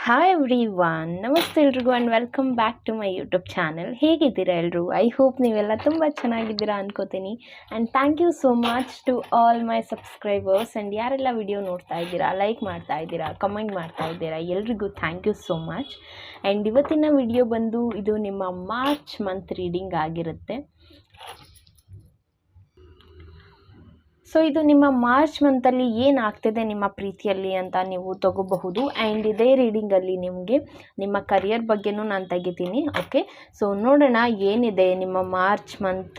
Hi every one, ನಮಸ್ತೆ ಎಲ್ರಿಗೂ and welcome back to my YouTube channel. ಹೇಗಿದ್ದೀರಾ ಎಲ್ಲರೂ? ಐ ಹೋಪ್ ನೀವೆಲ್ಲ ತುಂಬ ಚೆನ್ನಾಗಿದ್ದೀರಾ ಅನ್ಕೋತೀನಿ. And thank you so much to all my subscribers. And ಯಾರೆಲ್ಲ ವಿಡಿಯೋ ನೋಡ್ತಾ ಇದ್ದೀರಾ, ಲೈಕ್ ಮಾಡ್ತಾ ಇದ್ದೀರಾ, ಕಮೆಂಟ್ ಮಾಡ್ತಾ ಇದ್ದೀರಾ, ಎಲ್ರಿಗೂ thank you so much. And ಇವತ್ತಿನ ವಿಡಿಯೋ ಬಂದು ಇದು ನಿಮ್ಮ ಮಾರ್ಚ್ ಮಂತ್ ರೀಡಿಂಗ್ ಆಗಿರುತ್ತೆ. ಸೊ ಇದು ನಿಮ್ಮ ಮಾರ್ಚ್ ಮಂತಲ್ಲಿ ಏನಾಗ್ತಿದೆ ನಿಮ್ಮ ಪ್ರೀತಿಯಲ್ಲಿ ಅಂತ ನೀವು ತಗೋಬಹುದು. ಆ್ಯಂಡ್ ಇದೇ ರೀಡಿಂಗಲ್ಲಿ ನಿಮಗೆ ನಿಮ್ಮ ಕರಿಯರ್ ಬಗ್ಗೆನೂ ನಾನು ತೆಗಿತೀನಿ. ಓಕೆ, ಸೊ ನೋಡೋಣ ಏನಿದೆ ನಿಮ್ಮ ಮಾರ್ಚ್ ಮಂತ್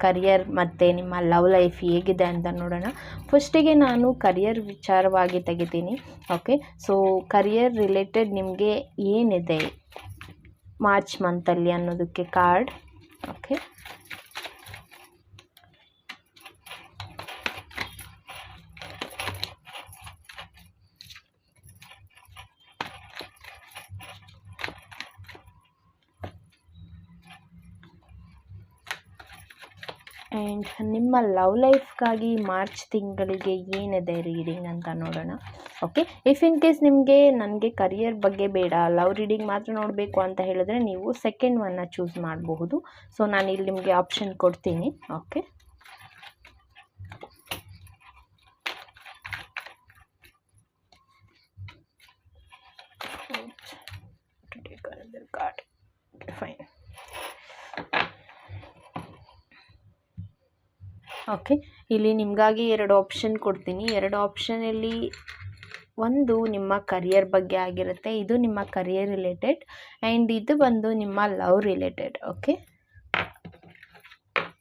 ಕರಿಯರ್ ಮತ್ತು ನಿಮ್ಮ ಲವ್ ಲೈಫ್ ಹೇಗಿದೆ ಅಂತ ನೋಡೋಣ. ಫಸ್ಟಿಗೆ ನಾನು ಕರಿಯರ್ ವಿಚಾರವಾಗಿ ತೆಗಿತೀನಿ. ಓಕೆ, ಸೊ ಕರಿಯರ್ ರಿಲೇಟೆಡ್ ನಿಮಗೆ ಏನಿದೆ ಮಾರ್ಚ್ ಮಂತಲ್ಲಿ ಅನ್ನೋದಕ್ಕೆ ಕಾರ್ಡ್. ಓಕೆ, ಆ್ಯಂಡ್ ನಿಮ್ಮ ಲವ್ ಲೈಫ್ಗಾಗಿ ಮಾರ್ಚ್ ತಿಂಗಳಿಗೆ ಏನಿದೆ ರೀಡಿಂಗ್ ಅಂತ ನೋಡೋಣ. ಓಕೆ, ಇಫ್ ಇನ್ ಕೇಸ್ ನಿಮಗೆ ನನಗೆ ಕರಿಯರ್ ಬಗ್ಗೆ ಬೇಡ, ಲವ್ ರೀಡಿಂಗ್ ಮಾತ್ರ ನೋಡಬೇಕು ಅಂತ ಹೇಳಿದ್ರೆ ನೀವು ಸೆಕೆಂಡ್ ಒನ್ನ ಚೂಸ್ ಮಾಡಬಹುದು. ಸೊ ನಾನು ಇಲ್ಲಿ ನಿಮಗೆ ಆಪ್ಷನ್ ಕೊಡ್ತೀನಿ. Okay, card. ಫೈನ್. ಓಕೆ, ಇಲ್ಲಿ ನಿಮಗಾಗಿ ಎರಡು ಆಪ್ಷನ್ ಕೊಡ್ತೀನಿ. ಎರಡು ಆಪ್ಷನಲ್ಲಿ ಒಂದು ನಿಮ್ಮ ಕರಿಯರ್ ಬಗ್ಗೆ ಆಗಿರುತ್ತೆ, ಇದು ನಿಮ್ಮ ಕರಿಯರ್ ರಿಲೇಟೆಡ್, ಆ್ಯಂಡ್ ಇದು ಬಂದು ನಿಮ್ಮ ಲವ್ ರಿಲೇಟೆಡ್. ಓಕೆ,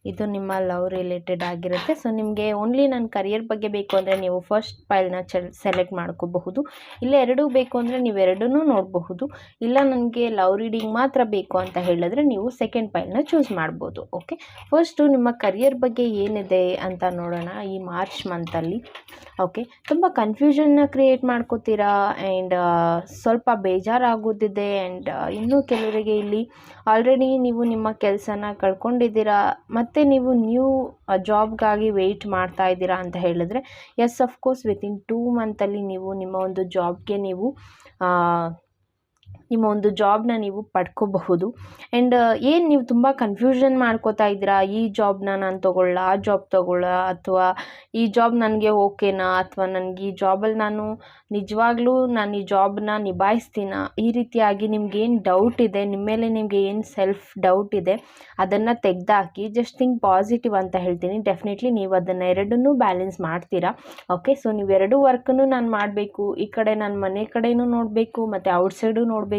ಇದು ನಿಮ್ಮ ಲವ್ ರಿಲೇಟೆಡ್ ಆಗಿರುತ್ತೆ. ಸೊ ನಿಮಗೆ ಓನ್ಲಿ ನನ್ನ ಕರಿಯರ್ ಬಗ್ಗೆ ಬೇಕು ಅಂದರೆ ನೀವು ಫಸ್ಟ್ ಫೈಲ್ನ ಸೆಲೆಕ್ಟ್ ಮಾಡ್ಕೋಬಹುದು. ಇಲ್ಲ ಎರಡೂ ಬೇಕು ಅಂದರೆ ನೀವು ಎರಡೂ ನೋಡಬಹುದು. ಇಲ್ಲ ನನಗೆ ಲವ್ ರೀಡಿಂಗ್ ಮಾತ್ರ ಬೇಕು ಅಂತ ಹೇಳಿದ್ರೆ ನೀವು ಸೆಕೆಂಡ್ ಫೈಲ್ನ ಚೂಸ್ ಮಾಡ್ಬೋದು. ಓಕೆ, ಫಸ್ಟು ನಿಮ್ಮ ಕರಿಯರ್ ಬಗ್ಗೆ ಏನಿದೆ ಅಂತ ನೋಡೋಣ ಈ ಮಾರ್ಚ್ ಮಂತಲ್ಲಿ. ಓಕೆ, ತುಂಬ ಕನ್ಫ್ಯೂಷನ್ನ ಕ್ರಿಯೇಟ್ ಮಾಡ್ಕೋತೀರಾ ಆ್ಯಂಡ್ ಸ್ವಲ್ಪ ಬೇಜಾರಾಗೋದಿದೆ. ಆ್ಯಂಡ್ ಇನ್ನೂ ಕೆಲವರಿಗೆ ಇಲ್ಲಿ ಆಲ್ರೆಡಿ ನೀವು ನಿಮ್ಮ ಕೆಲಸನ ಕಳ್ಕೊಂಡಿದ್ದೀರಾ ಮತ್ತು ನೀವು ನ್ಯೂ ಜಾಬ್ಗಾಗಿ ವೆಯ್ಟ್ ಮಾಡ್ತಾ ಇದ್ದೀರಾ ಅಂತ ಹೇಳಿದ್ರೆ ಎಸ್, ಅಫ್ಕೋರ್ಸ್ ವಿತಿನ್ 2 ಮಂತಲ್ಲಿ ನೀವು ನಿಮ್ಮ ಒಂದು ಜಾಬ್ಗೆ ನೀವು ನಿಮ್ಮ ಒಂದು ಜಾಬ್ನ ನೀವು ಪಡ್ಕೋಬಹುದು. ಆ್ಯಂಡ್ ಏನು ನೀವು ತುಂಬ ಕನ್ಫ್ಯೂಷನ್ ಮಾಡ್ಕೋತಾ ಇದ್ದೀರಾ, ಈ ಜಾಬ್ನ ನಾನು ತೊಗೊಳ್ಳ, ಆ ಜಾಬ್ ತೊಗೊಳ್ಳ, ಅಥವಾ ಈ ಜಾಬ್ ನನಗೆ ಓಕೆನಾ, ಅಥವಾ ನನಗೆ ಈ ಜಾಬಲ್ಲಿ ನಿಜವಾಗ್ಲೂ ನಾನು ಈ ಜಾಬ್ನ ನಿಭಾಯಿಸ್ತೀನ, ಈ ರೀತಿಯಾಗಿ ನಿಮ್ಗೇನು ಡೌಟ್ ಇದೆ, ನಿಮ್ಮ ಮೇಲೆ ನಿಮಗೆ ಏನು ಸೆಲ್ಫ್ ಡೌಟ್ ಇದೆ ಅದನ್ನು ತೆಗೆದಾಕಿ ಜಸ್ಟ್ ಥಿಂಕ್ ಪಾಸಿಟಿವ್ ಅಂತ ಹೇಳ್ತೀನಿ. ಡೆಫಿನೆಟ್ಲಿ ನೀವು ಅದನ್ನು ಎರಡನ್ನೂ ಬ್ಯಾಲೆನ್ಸ್ ಮಾಡ್ತೀರಾ. ಓಕೆ, ಸೊ ನೀವು ಎರಡೂ ವರ್ಕನ್ನು ನಾನು ಮಾಡಬೇಕು, ಈ ಕಡೆ ನಾನು ಮನೆ ಕಡೆಯೂ ನೋಡಬೇಕು ಮತ್ತು ಔಟ್ಸೈಡು ನೋಡಬೇಕು,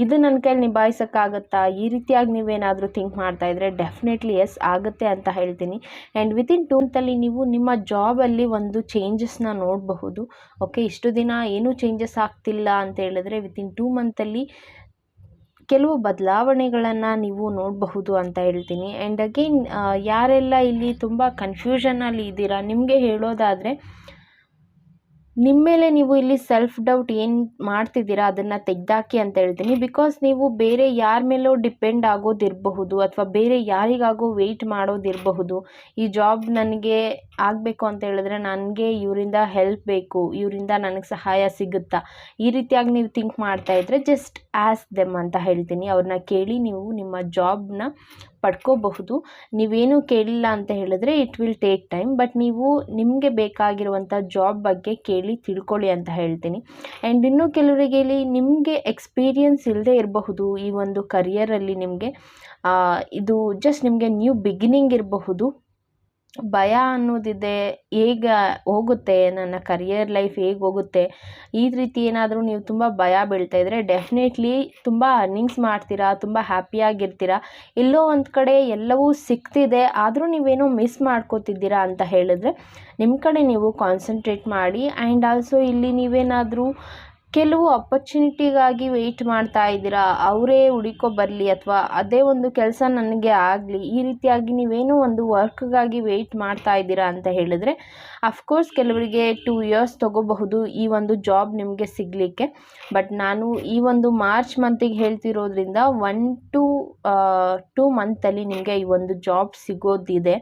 ಇದು ನನ್ನ ಕೈಲಿ ನಿಭಾಯಿಸೋಕ್ಕಾಗತ್ತಾ, ಈ ರೀತಿಯಾಗಿ ನೀವೇನಾದರೂ ಥಿಂಕ್ ಮಾಡ್ತಾ ಇದ್ದರೆ ಡೆಫಿನೆಟ್ಲಿ ಎಸ್ ಆಗುತ್ತೆ ಅಂತ ಹೇಳ್ತೀನಿ. ಆ್ಯಂಡ್ ವಿತಿನ್ 2 ಮಂತಲ್ಲಿ ನೀವು ನಿಮ್ಮ ಜಾಬಲ್ಲಿ ಒಂದು ಚೇಂಜಸ್ನ ನೋಡಬಹುದು. ಓಕೆ, ಇಷ್ಟು ದಿನ ಏನೂ ಚೇಂಜಸ್ ಆಗ್ತಿಲ್ಲ ಅಂತ ಹೇಳಿದ್ರೆ ವಿತಿನ್ 2 ಮಂತಲ್ಲಿ ಕೆಲವು ಬದಲಾವಣೆಗಳನ್ನು ನೀವು ನೋಡಬಹುದು ಅಂತ ಹೇಳ್ತೀನಿ. ಆ್ಯಂಡ್ ಅಗೇನ್ ಯಾರೆಲ್ಲ ಇಲ್ಲಿ ತುಂಬ ಕನ್ಫ್ಯೂಷನಲ್ಲಿ ಇದ್ದೀರಾ, ನಿಮಗೆ ಹೇಳೋದಾದರೆ ನಿಮ್ಮ ಮೇಲೆ ನೀವು ಇಲ್ಲಿ ಸೆಲ್ಫ್ ಡೌಟ್ ಏನು ಮಾಡ್ತಿದ್ದೀರಾ ಅದನ್ನು ತೆಗೆದಾಕಿ ಅಂತ ಹೇಳ್ತೀನಿ. ಬಿಕಾಸ್ ನೀವು ಬೇರೆ ಯಾರ ಮೇಲೋ ಡಿಪೆಂಡ್ ಆಗೋದಿರಬಹುದು ಅಥವಾ ಬೇರೆ ಯಾರಿಗಾಗೋ ವೆಯ್ಟ್ ಮಾಡೋದಿರಬಹುದು. ಈ ಜಾಬ್ ನನಗೆ ಆಗಬೇಕು ಅಂತ ಹೇಳಿದ್ರೆ ನನಗೆ ಇವರಿಂದ ಹೆಲ್ಪ್ ಬೇಕು, ಇವರಿಂದ ನನಗೆ ಸಹಾಯ ಸಿಗುತ್ತಾ, ಈ ರೀತಿಯಾಗಿ ನೀವು ಥಿಂಕ್ ಮಾಡ್ತಾ ಇದ್ದರೆ ಜಸ್ಟ್ ಆಸ್ಕ್ ದೆಮ್ ಅಂತ ಹೇಳ್ತೀನಿ. ಅವ್ರನ್ನ ಕೇಳಿ ನೀವು ನಿಮ್ಮ ಜಾಬ್ನ ಪಡ್ಕೋಬಹುದು. ನೀವೇನು ಕೇಳಿಲ್ಲ ಅಂತ ಹೇಳಿದ್ರೆ it will take time, but ನೀವು ನಿಮಗೆ ಬೇಕಾಗಿರುವಂಥ ಜಾಬ್ ಬಗ್ಗೆ ಕೇಳಿ ತಿಳ್ಕೊಳ್ಳಿ ಅಂತ ಹೇಳ್ತೀನಿ. ಆ್ಯಂಡ್ ಇನ್ನೂ ಕೆಲವರಿಗೆ ಇಲ್ಲಿ ನಿಮಗೆ ಎಕ್ಸ್ಪೀರಿಯನ್ಸ್ ಇಲ್ಲದೆ ಇರಬಹುದು ಈ ಒಂದು ಕರಿಯರಲ್ಲಿ. ನಿಮಗೆ ಇದು ಜಸ್ಟ್ ನಿಮಗೆ ನ್ಯೂ ಬಿಗಿನಿಂಗ್ ಇರಬಹುದು. ಭಯ ಅನ್ನೋದಿದೆ, ಹೇಗೆ ಹೋಗುತ್ತೆ ನನ್ನ ಕರಿಯರ್ ಲೈಫ್, ಹೇಗೆ ಹೋಗುತ್ತೆ, ಈ ರೀತಿ ಏನಾದರೂ ನೀವು ತುಂಬ ಭಯ ಬೀಳ್ತಾ ಇದ್ದರೆ ಡೆಫಿನೆಟ್ಲಿ ತುಂಬ ಅರ್ನಿಂಗ್ಸ್ ಮಾಡ್ತೀರಾ, ತುಂಬ ಹ್ಯಾಪಿಯಾಗಿರ್ತೀರಾ, ಎಲ್ಲೋ ಒಂದು ಕಡೆ ಎಲ್ಲವೂ ಸಿಗ್ತಿದೆ, ಆದರೂ ನೀವೇನೋ ಮಿಸ್ ಮಾಡ್ಕೋತಿದ್ದೀರಾ ಅಂತ ಹೇಳಿದ್ರೆ ನಿಮ್ಮ ಕಡೆ ನೀವು ಕಾನ್ಸಂಟ್ರೇಟ್ ಮಾಡಿ. ಆ್ಯಂಡ್ ಆಲ್ಸೋ ಇಲ್ಲಿ ನೀವೇನಾದರೂ ಕೆಲವು ಅಪರ್ಚುನಿಟಿಗಾಗಿ ವೆಯ್ಟ್ ಮಾಡ್ತಾ ಇದ್ದೀರಾ, ಅವರೇ ಹುಡುಕೋ ಬರಲಿ ಅಥವಾ ಅದೇ ಒಂದು ಕೆಲಸ ನನಗೆ ಆಗಲಿ, ಈ ರೀತಿಯಾಗಿ ನೀವೇನೋ ಒಂದು ವರ್ಕ್ಗಾಗಿ ವೆಯ್ಟ್ ಮಾಡ್ತಾ ಇದ್ದೀರಾ ಅಂತ ಹೇಳಿದ್ರೆ ಅಫ್ಕೋರ್ಸ್ ಕೆಲವರಿಗೆ 2 ಇಯರ್ಸ್ ತೊಗೋಬಹುದು ಈ ಒಂದು ಜಾಬ್ ನಿಮಗೆ ಸಿಗಲಿಕ್ಕೆ. ಬಟ್ ನಾನು ಈ ಒಂದು ಮಾರ್ಚ್ ಮಂತಿಗೆ ಹೇಳ್ತಿರೋದ್ರಿಂದ 1 to 2 ಮಂತಲ್ಲಿ ನಿಮಗೆ ಈ ಒಂದು ಜಾಬ್ ಸಿಗೋದಿದೆ.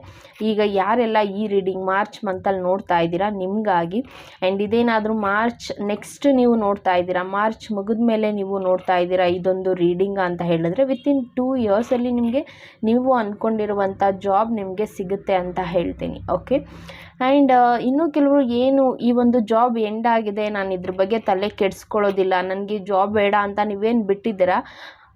ಈಗ ಯಾರೆಲ್ಲ ಈ ರೀಡಿಂಗ್ ಮಾರ್ಚ್ ಮಂತಲ್ಲಿ ನೋಡ್ತಾ ಇದ್ದೀರಾ ನಿಮಗಾಗಿ, ಆ್ಯಂಡ್ ಇದೇನಾದರೂ ಮಾರ್ಚ್ ನೆಕ್ಸ್ಟ್ ನೀವು ನೋಡ್ತಾ ಇದ್ದೀರಾ, ಮಾರ್ಚ್ ಮುಗಿದ ಮೇಲೆ ನೀವು ನೋಡ್ತಾ ಇದ್ದೀರಾ ಇದೊಂದು ರೀಡಿಂಗ್ ಅಂತ ಹೇಳಿದ್ರೆ ವಿತಿನ್ 2 ಇಯರ್ಸಲ್ಲಿ ನಿಮಗೆ ನೀವು ಅಂದ್ಕೊಂಡಿರುವಂಥ ಜಾಬ್ ನಿಮಗೆ ಸಿಗುತ್ತೆ ಅಂತ ಹೇಳ್ತೀನಿ. ಓಕೆ, ಆ್ಯಂಡ್ ಇನ್ನೂ ಕೆಲವರು ಏನು ಈ ಒಂದು ಜಾಬ್ ಎಂಡ್ ಆಗಿದೆ, ನಾನು ಇದ್ರ ಬಗ್ಗೆ ತಲೆ ಕೆಡಿಸ್ಕೊಳ್ಳೋದಿಲ್ಲ, ನನಗೆ ಜಾಬ್ ಬೇಡ ಅಂತ ನೀವೇನು ಬಿಟ್ಟಿದ್ದೀರಾ,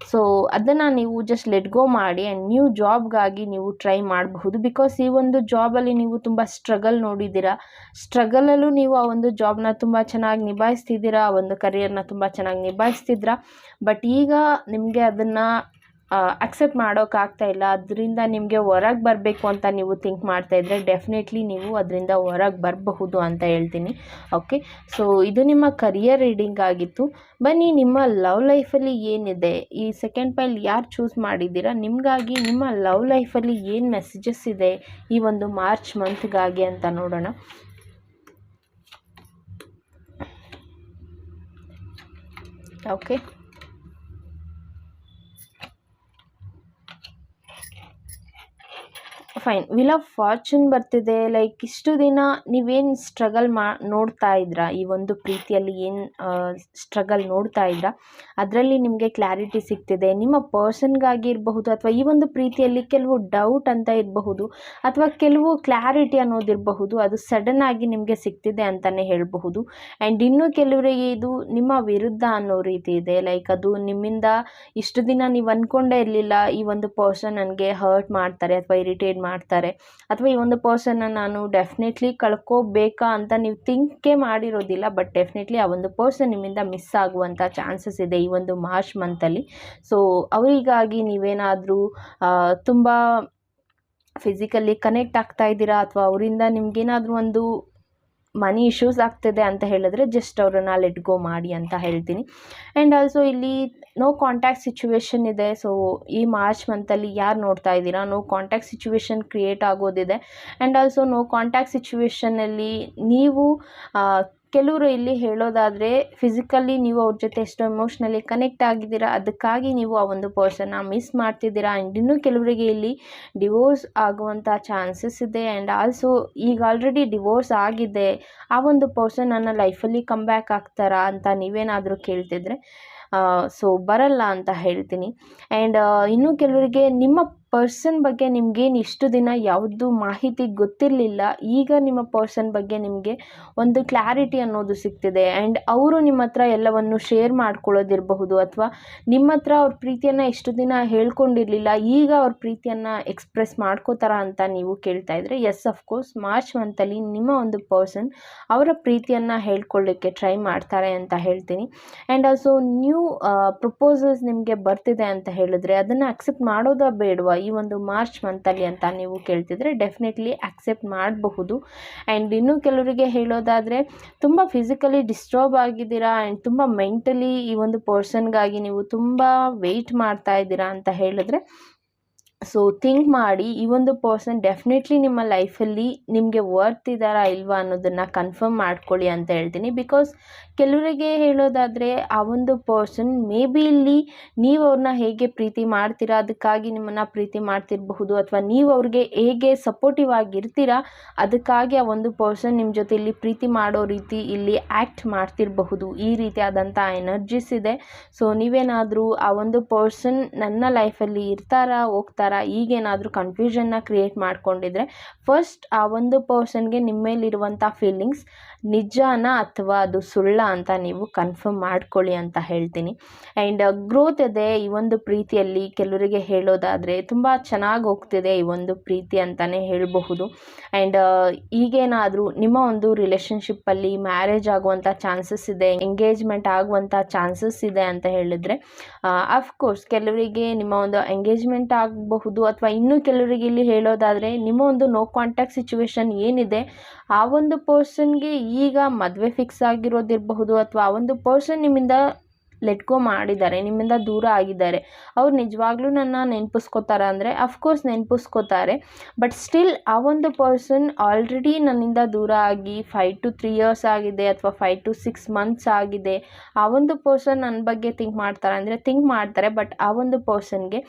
ಸೊ ಅದನ್ನು ನೀವು ಜಸ್ಟ್ ಲೆಟ್ ಗೋ ಮಾಡಿ ಆ್ಯಂಡ್ ನ್ಯೂ ಜಾಬ್ಗಾಗಿ ನೀವು ಟ್ರೈ ಮಾಡಬಹುದು. ಬಿಕಾಸ್ ಈ ಒಂದು ಜಾಬಲ್ಲಿ ನೀವು ತುಂಬ ಸ್ಟ್ರಗಲ್ ನೋಡಿದ್ದೀರಾ, ಸ್ಟ್ರಗಲಲ್ಲೂ ನೀವು ಆ ಒಂದು ಜಾಬ್ನ ತುಂಬ ಚೆನ್ನಾಗಿ ನಿಭಾಯಿಸ್ತಿದ್ದೀರಾ, ಆ ಒಂದು ಕರಿಯರ್ನ ತುಂಬ ಚೆನ್ನಾಗಿ ನಿಭಾಯಿಸ್ತಿದ್ದೀರಾ. ಬಟ್ ಈಗ ನಿಮಗೆ ಅದನ್ನು ಅಕ್ಸೆಪ್ಟ್ ಮಾಡೋಕ್ಕಾಗ್ತಾ ಇಲ್ಲ, ಅದರಿಂದ ನಿಮಗೆ ಹೊರಗೆ ಬರಬೇಕು ಅಂತ ನೀವು ಥಿಂಕ್ ಮಾಡ್ತಾಯಿದ್ರೆ ಡೆಫಿನೆಟ್ಲಿ ನೀವು ಅದರಿಂದ ಹೊರಗೆ ಬರಬಹುದು ಅಂತ ಹೇಳ್ತೀನಿ. ಓಕೆ, ಸೊ ಇದು ನಿಮ್ಮ ಕರಿಯರ್ ರೀಡಿಂಗ್ ಆಗಿತ್ತು. ಬನ್ನಿ, ನಿಮ್ಮ ಲವ್ ಲೈಫಲ್ಲಿ ಏನಿದೆ, ಈ ಸೆಕೆಂಡ್ ಪೈಲ್ ಯಾರು ಚೂಸ್ ಮಾಡಿದ್ದೀರಾ, ನಿಮಗಾಗಿ ನಿಮ್ಮ ಲವ್ ಲೈಫಲ್ಲಿ ಏನು ಮೆಸೇಜಸ್ ಇದೆ ಈ ಒಂದು ಮಾರ್ಚ್ ಮಂತ್ಗಾಗಿ ಅಂತ ನೋಡೋಣ. Okay, fine. Will of fortune ಬರ್ತಿದೆ. ಲೈಕ್ ಇಷ್ಟು ದಿನ ನೀವೇನು ಸ್ಟ್ರಗಲ್ ನೋಡ್ತಾ ಇದ್ರಾ, ಈ ಒಂದು ಪ್ರೀತಿಯಲ್ಲಿ ಏನು ಸ್ಟ್ರಗಲ್ ನೋಡ್ತಾ ಇದ್ರಾ, ಅದರಲ್ಲಿ ನಿಮಗೆ ಕ್ಲಾರಿಟಿ ಸಿಗ್ತಿದೆ. ನಿಮ್ಮ ಪರ್ಸನ್ಗಾಗಿ ಇರಬಹುದು, ಅಥವಾ ಈ ಒಂದು ಪ್ರೀತಿಯಲ್ಲಿ ಕೆಲವು ಡೌಟ್ ಅಂತ ಇರಬಹುದು, ಅಥವಾ ಕೆಲವು ಕ್ಲಾರಿಟಿ ಅನ್ನೋದಿರಬಹುದು, ಅದು ಸಡನ್ ಆಗಿ ನಿಮಗೆ ಸಿಗ್ತಿದೆ ಅಂತಲೇ ಹೇಳಬಹುದು. ಆ್ಯಂಡ್ ಇನ್ನೂ ಕೆಲವರಿಗೆ ಇದು ನಿಮ್ಮ ವಿರುದ್ಧ ಅನ್ನೋ ರೀತಿ ಇದೆ. ಲೈಕ್ ಅದು ನಿಮ್ಮಿಂದ ಇಷ್ಟು ದಿನ ನೀವು ಅಂದ್ಕೊಂಡೇ ಇರಲಿಲ್ಲ ಈ ಒಂದು ಪರ್ಸನ್ ನನಗೆ ಹರ್ಟ್ ಮಾಡ್ತಾರೆ ಅಥವಾ ಇರಿಟೇಟ್ ಮಾಡ್ತಾರೆ, ಅಥವಾ ಈ ಒಂದು ಪರ್ಸನ್ನ ನಾನು ಡೆಫಿನೆಟ್ಲಿ ಕಳ್ಕೋಬೇಕಾ ಅಂತ ನೀವು ಥಿಂಕೇ ಮಾಡಿರೋದಿಲ್ಲ. ಬಟ್ ಡೆಫಿನೆಟ್ಲಿ ಆ ಒಂದು ಪರ್ಸನ್ ನಿಮ್ಮಿಂದ ಮಿಸ್ ಆಗುವಂಥ ಚಾನ್ಸಸ್ ಇದೆ ಈ ಒಂದು ಮಾರ್ಚ್ ಮಂತಲ್ಲಿ. ಸೊ ಅವರಿಗಾಗಿ ನೀವೇನಾದರೂ ತುಂಬ ಫಿಸಿಕಲಿ ಕನೆಕ್ಟ್ ಆಗ್ತಾ ಇದ್ದೀರಾ, ಅಥವಾ ಅವರಿಂದ ನಿಮ್ಗೇನಾದರೂ ಒಂದು ಮನಿ ಇಶ್ಯೂಸ್ ಆಗ್ತಿದೆ ಅಂತ ಹೇಳಿದ್ರೆ ಜಸ್ಟ್ ಅವರನ್ನು ಲೆಟ್ ಗೋ ಮಾಡಿ ಅಂತ ಹೇಳ್ತೀನಿ. ಆ್ಯಂಡ್ ಆಲ್ಸೋ ಇಲ್ಲಿ ನೋ ಕಾಂಟ್ಯಾಕ್ಟ್ ಸಿಚುವೇಶನ್ ಇದೆ. ಸೊ ಈ ಮಾರ್ಚ್ ಮಂತಲ್ಲಿ ಯಾರು ನೋಡ್ತಾ ಇದ್ದೀರಾ, ನೋ ಕಾಂಟ್ಯಾಕ್ಟ್ ಸಿಚುವೇಶನ್ ಕ್ರಿಯೇಟ್ ಆಗೋದಿದೆ. ಆ್ಯಂಡ್ ಆಲ್ಸೋ ನೋ ಕಾಂಟ್ಯಾಕ್ಟ್ ಸಿಚುವೇಶನ್ನಲ್ಲಿ ನೀವು ಕೆಲವರು ಇಲ್ಲಿ ಹೇಳೋದಾದರೆ ಫಿಸಿಕಲಿ ನೀವು ಅವ್ರ ಜೊತೆ ಎಷ್ಟು ಎಮೋಷ್ನಲಿ ಕನೆಕ್ಟ್ ಆಗಿದ್ದೀರಾ, ಅದಕ್ಕಾಗಿ ನೀವು ಆ ಒಂದು ಪರ್ಸನ್ನ ಮಿಸ್ ಮಾಡ್ತಿದ್ದೀರಾ. ಆ್ಯಂಡ್ ಇನ್ನೂ ಕೆಲವರಿಗೆ ಇಲ್ಲಿ ಡಿವೋರ್ಸ್ ಆಗುವಂಥ ಚಾನ್ಸಸ್ ಇದೆ. ಆ್ಯಂಡ್ ಆಲ್ಸೋ ಈಗ ಆಲ್ರೆಡಿ ಡಿವೋರ್ಸ್ ಆಗಿದೆ, ಆ ಒಂದು ಪರ್ಸನ್ ನನ್ನ ಲೈಫಲ್ಲಿ ಕಮ್ ಬ್ಯಾಕ್ ಆಗ್ತಾರಾ ಅಂತ ನೀವೇನಾದರೂ ಕೇಳ್ತಿದ್ರೆ ಸೊ ಬರಲ್ಲ ಅಂತ ಹೇಳ್ತೀನಿ. ಆ್ಯಂಡ್ ಇನ್ನೂ ಕೆಲವರಿಗೆ ನಿಮ್ಮ ಪರ್ಸನ್ ಬಗ್ಗೆ ನಿಮಗೇನು ಇಷ್ಟು ದಿನ ಯಾವುದು ಮಾಹಿತಿ ಗೊತ್ತಿರಲಿಲ್ಲ, ಈಗ ನಿಮ್ಮ ಪರ್ಸನ್ ಬಗ್ಗೆ ನಿಮಗೆ ಒಂದು ಕ್ಲಾರಿಟಿ ಅನ್ನೋದು ಸಿಗ್ತಿದೆ. ಆ್ಯಂಡ್ ಅವರು ನಿಮ್ಮ ಹತ್ರ ಎಲ್ಲವನ್ನು ಶೇರ್ ಮಾಡ್ಕೊಳ್ಳೋದಿರಬಹುದು, ಅಥವಾ ನಿಮ್ಮ ಹತ್ರ ಅವ್ರ ಪ್ರೀತಿಯನ್ನು ಇಷ್ಟು ದಿನ ಹೇಳ್ಕೊಂಡಿರಲಿಲ್ಲ, ಈಗ ಅವ್ರ ಪ್ರೀತಿಯನ್ನು ಎಕ್ಸ್ಪ್ರೆಸ್ ಮಾಡ್ಕೋತಾರ ಅಂತ ನೀವು ಕೇಳ್ತಾ ಇದ್ರೆ ಎಸ್ ಅಫ್ಕೋರ್ಸ್ ಮಾರ್ಚ್ ಮಂತಲ್ಲಿ ನಿಮ್ಮ ಒಂದು ಪರ್ಸನ್ ಅವರ ಪ್ರೀತಿಯನ್ನು ಹೇಳ್ಕೊಳ್ಳಿಕ್ಕೆ ಟ್ರೈ ಮಾಡ್ತಾರೆ ಅಂತ ಹೇಳ್ತೀನಿ. ಆ್ಯಂಡ್ ಆಲ್ಸೋ ನ್ಯೂ ಪ್ರಪೋಸಲ್ಸ್ ನಿಮಗೆ ಬರ್ತಿದೆ ಅಂತ ಹೇಳಿದ್ರೆ ಅದನ್ನು ಅಕ್ಸೆಪ್ಟ್ ಮಾಡೋದಾ ಬೇಡವಾ ಈ ಒಂದು ಮಾರ್ಚ್ ಮಂತಲ್ಲಿ ಅಂತ ನೀವು ಕೇಳ್ತಿದ್ರೆ ಡೆಫಿನೆಟ್ಲಿ ಅಕ್ಸೆಪ್ಟ್ ಮಾಡಬಹುದು. ಆ್ಯಂಡ್ ಇನ್ನೂ ಕೆಲವರಿಗೆ ಹೇಳೋದಾದರೆ ತುಂಬ ಫಿಸಿಕಲಿ ಡಿಸ್ಟರ್ಬ್ ಆಗಿದ್ದೀರಾ ಆ್ಯಂಡ್ ತುಂಬ ಮೆಂಟಲಿ ಈ ಒಂದು ಪರ್ಸನ್ಗಾಗಿ ನೀವು ತುಂಬ ವೆಯ್ಟ್ ಮಾಡ್ತಾ ಇದ್ದೀರಾ ಅಂತ ಹೇಳಿದ್ರೆ ಸೊ ಥಿಂಕ್ ಮಾಡಿ, ಈ ಒಂದು ಪರ್ಸನ್ ಡೆಫಿನೆಟ್ಲಿ ನಿಮ್ಮ ಲೈಫಲ್ಲಿ ನಿಮಗೆ ವರ್ತ್ ಇದ್ದಾರಾ ಇಲ್ವಾ ಅನ್ನೋದನ್ನು ಕನ್ಫರ್ಮ್ ಮಾಡ್ಕೊಳ್ಳಿ ಅಂತ ಹೇಳ್ತೀನಿ. ಬಿಕಾಸ್ ಕೆಲವರಿಗೆ ಹೇಳೋದಾದರೆ ಆ ಒಂದು ಪರ್ಸನ್ ಮೇ ಬಿ ಇಲ್ಲಿ ನೀವು ಅವ್ರನ್ನ ಹೇಗೆ ಪ್ರೀತಿ ಮಾಡ್ತೀರಾ ಅದಕ್ಕಾಗಿ ನಿಮ್ಮನ್ನು ಪ್ರೀತಿ ಮಾಡ್ತಿರಬಹುದು, ಅಥವಾ ನೀವು ಅವ್ರಿಗೆ ಹೇಗೆ ಸಪೋರ್ಟಿವ್ ಆಗಿರ್ತೀರಾ ಅದಕ್ಕಾಗಿ ಆ ಒಂದು ಪರ್ಸನ್ ನಿಮ್ಮ ಜೊತೆ ಇಲ್ಲಿ ಪ್ರೀತಿ ಮಾಡೋ ರೀತಿ ಇಲ್ಲಿ ಆ್ಯಕ್ಟ್ ಮಾಡ್ತಿರಬಹುದು. ಈ ರೀತಿಯಾದಂಥ ಎನರ್ಜೀಸ್ ಇದೆ. ಸೊ ನೀವೇನಾದರೂ ಆ ಒಂದು ಪರ್ಸನ್ ನನ್ನ ಲೈಫಲ್ಲಿ ಇರ್ತಾರಾ ಹೋಗ್ತಾರಾ ಈಗೇನಾದರೂ ಕನ್ಫ್ಯೂಷನ್ನ ಕ್ರಿಯೇಟ್ ಮಾಡ್ಕೊಂಡಿದ್ರೆ ಫಸ್ಟ್ ಆ ಒಂದು ಪರ್ಸನ್ಗೆ ನಿಮ್ಮ ಮೇಲಿರುವಂಥ ಫೀಲಿಂಗ್ಸ್ ನಿಜಾನ ಅಥವಾ ಅದು ಸುಳ್ಳ ಅಂತ ನೀವು ಕನ್ಫರ್ಮ್ ಮಾಡ್ಕೊಳ್ಳಿ ಅಂತ ಹೇಳ್ತೀನಿ. ಆ್ಯಂಡ್ ಗ್ರೋತ್ ಇದೆ ಈ ಒಂದು ಪ್ರೀತಿಯಲ್ಲಿ. ಕೆಲವರಿಗೆ ಹೇಳೋದಾದರೆ ತುಂಬ ಚೆನ್ನಾಗಿ ಹೋಗ್ತಿದೆ ಈ ಒಂದು ಪ್ರೀತಿ ಅಂತಲೇ ಹೇಳಬಹುದು. ಆ್ಯಂಡ್ ಈಗೇನಾದರೂ ನಿಮ್ಮ ಒಂದು ರಿಲೇಷನ್ಶಿಪ್ಪಲ್ಲಿ ಮ್ಯಾರೇಜ್ ಆಗುವಂಥ ಚಾನ್ಸಸ್ ಇದೆ, ಎಂಗೇಜ್ಮೆಂಟ್ ಆಗುವಂಥ ಚಾನ್ಸಸ್ ಇದೆ ಅಂತ ಹೇಳಿದ್ರೆ ಅಫ್ಕೋರ್ಸ್ ಕೆಲವರಿಗೆ ನಿಮ್ಮ ಒಂದು ಎಂಗೇಜ್ಮೆಂಟ್ ಆಗಬಹುದು, ಅಥವಾ ಇನ್ನೂ ಕೆಲವರಿಗೆ ಇಲ್ಲಿ ಹೇಳೋದಾದರೆ ನಿಮ್ಮ ಒಂದು ನೋ ಕಾಂಟ್ಯಾಕ್ಟ್ ಸಿಚುವೇಶನ್ ಏನಿದೆ ಆ ಒಂದು ಪರ್ಸನ್ಗೆ ಈಗ ಮದುವೆ ಫಿಕ್ಸ್ ಆಗಿರೋದಿರಬಹುದು, ಅಥವಾ ಆ ಒಂದು ಪರ್ಸನ್ ನಿಮ್ಮಿಂದ ಲೆಟ್ ಗೋ ಮಾಡಿದ್ದಾರೆ, ನಿಮ್ಮಿಂದ ದೂರ ಆಗಿದ್ದಾರೆ. ಅವ್ರು ನಿಜವಾಗ್ಲೂ ನನ್ನ ನೆನಪಿಸ್ಕೋತಾರೆ ಅಂದರೆ ಅಫ್ಕೋರ್ಸ್ ನೆನಪಿಸ್ಕೋತಾರೆ. ಬಟ್ ಸ್ಟಿಲ್ ಆ ಒಂದು ಪರ್ಸನ್ ಆಲ್ರೆಡಿ ನನ್ನಿಂದ ದೂರ ಆಗಿ 5 to 3 years ಆಗಿದೆ, ಅಥವಾ 5 to 6 months ಆಗಿದೆ. ಆ ಒಂದು ಪರ್ಸನ್ ನನ್ನ ಬಗ್ಗೆ ಥಿಂಕ್ ಮಾಡ್ತಾರೆ ಅಂದರೆ ಥಿಂಕ್ ಮಾಡ್ತಾರೆ. ಬಟ್ ಆ ಒಂದು ಪರ್ಸನ್ಗೆ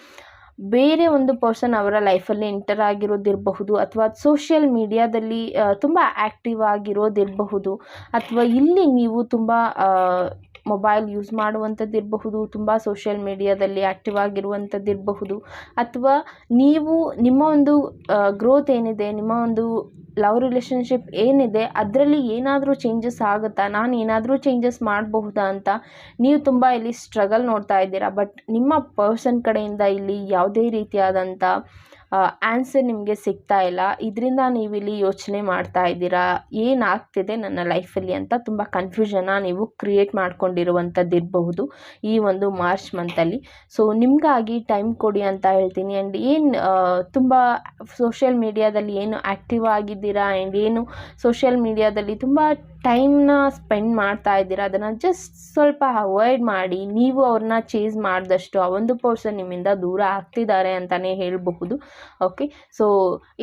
ಬೇರೆ ಒಂದು ಪರ್ಸನ್ ಅವರ ಲೈಫಲ್ಲಿ ಎಂಟರ್ ಆಗಿರೋದಿರಬಹುದು, ಅಥವಾ ಸೋಷಿಯಲ್ ಮೀಡಿಯಾದಲ್ಲಿ ತುಂಬ ಆ್ಯಕ್ಟಿವ್ ಆಗಿರೋದಿರಬಹುದು, ಅಥವಾ ಇಲ್ಲಿ ನೀವು ತುಂಬ ಮೊಬೈಲ್ ಯೂಸ್ ಮಾಡುವಂಥದ್ದಿರಬಹುದು, ತುಂಬ ಸೋಷಿಯಲ್ ಮೀಡಿಯಾದಲ್ಲಿ ಆ್ಯಕ್ಟಿವ್ ಆಗಿರುವಂಥದ್ದಿರಬಹುದು, ಅಥವಾ ನೀವು ನಿಮ್ಮ ಒಂದು ಗ್ರೋತ್ ಏನಿದೆ, ನಿಮ್ಮ ಒಂದು ಲವ್ ರಿಲೇಷನ್ಶಿಪ್ ಏನಿದೆ ಅದರಲ್ಲಿ ಏನಾದರೂ ಚೇಂಜಸ್ ಆಗುತ್ತಾ, ನಾನು ಏನಾದರೂ ಚೇಂಜಸ್ ಮಾಡಬಹುದಾ ಅಂತ ನೀವು ತುಂಬ ಇಲ್ಲಿ ಸ್ಟ್ರಗಲ್ ನೋಡ್ತಾ ಇದ್ದೀರಾ. ಬಟ್ ನಿಮ್ಮ ಪರ್ಸನ್ ಕಡೆಯಿಂದ ಇಲ್ಲಿ ಯಾವುದೇ ರೀತಿಯಾದಂಥ ಆನ್ಸರ್ ನಿಮಗೆ ಸಿಗ್ತಾ ಇಲ್ಲ. ಇದರಿಂದ ನೀವಿಲ್ಲಿ ಯೋಚನೆ ಮಾಡ್ತಾ ಇದ್ದೀರಾ, ಏನಾಗ್ತಿದೆ ನನ್ನ ಲೈಫಲ್ಲಿ ಅಂತ ತುಂಬ ಕನ್ಫ್ಯೂಷನ್ನ ನೀವು ಕ್ರಿಯೇಟ್ ಮಾಡ್ಕೊಂಡಿರುವಂಥದ್ದಿರಬಹುದು ಈ ಒಂದು ಮಾರ್ಚ್ ಮಂತಲ್ಲಿ. ಸೊ ನಿಮಗಾಗಿ ಟೈಮ್ ಕೊಡಿ ಅಂತ ಹೇಳ್ತೀನಿ. ಆ್ಯಂಡ್ ಏನು ತುಂಬ ಸೋಷಿಯಲ್ ಮೀಡಿಯಾದಲ್ಲಿ ಏನು ಆ್ಯಕ್ಟಿವ್ ಆಗಿದ್ದೀರಾ ಆ್ಯಂಡ್ ಏನು ಸೋಷಿಯಲ್ ಮೀಡಿಯಾದಲ್ಲಿ ತುಂಬ ಟೈಮ್ನ ಸ್ಪೆಂಡ್ ಮಾಡ್ತಾ ಇದ್ದೀರಾ, ಅದನ್ನು ಜಸ್ಟ್ ಸ್ವಲ್ಪ ಅವಾಯ್ಡ್ ಮಾಡಿ. ನೀವು ಅವ್ರನ್ನ ಚೇಸ್ ಮಾಡಿದಷ್ಟು ಆ ಒಂದು ಪರ್ಸನ್ ನಿಮ್ಮಿಂದ ದೂರ ಆಗ್ತಿದ್ದಾರೆ ಅಂತಲೇ ಹೇಳಬಹುದು. ಓಕೆ, ಸೊ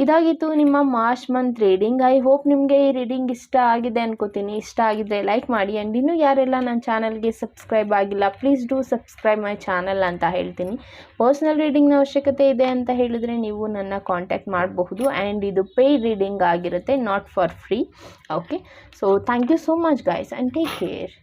ಇದಾಗಿತ್ತು ನಿಮ್ಮ March month reading. I hope ನಿಮಗೆ ಈ ರೀಡಿಂಗ್ ಇಷ್ಟ ಆಗಿದೆ ಅನ್ಕೋತೀನಿ. ಇಷ್ಟ ಆಗಿದ್ದರೆ ಲೈಕ್ ಮಾಡಿ. ಆ್ಯಂಡ್ ಇನ್ನೂ ಯಾರೆಲ್ಲ ನನ್ನ ಚಾನಲ್ಗೆ ಸಬ್ಸ್ಕ್ರೈಬ್ ಆಗಿಲ್ಲ, please do subscribe my channel ಅಂತ ಹೇಳ್ತೀನಿ. ಪರ್ಸ್ನಲ್ ರೀಡಿಂಗ್ನ ಅವಶ್ಯಕತೆ ಇದೆ ಅಂತ ಹೇಳಿದರೆ ನೀವು ನನ್ನ ಕಾಂಟ್ಯಾಕ್ಟ್ ಮಾಡಬಹುದು. ಆ್ಯಂಡ್ ಇದು ಪೇಯ್ಡ್ ರೀಡಿಂಗ್ ಆಗಿರುತ್ತೆ, not for free. Okay, so thank you so much guys and take care.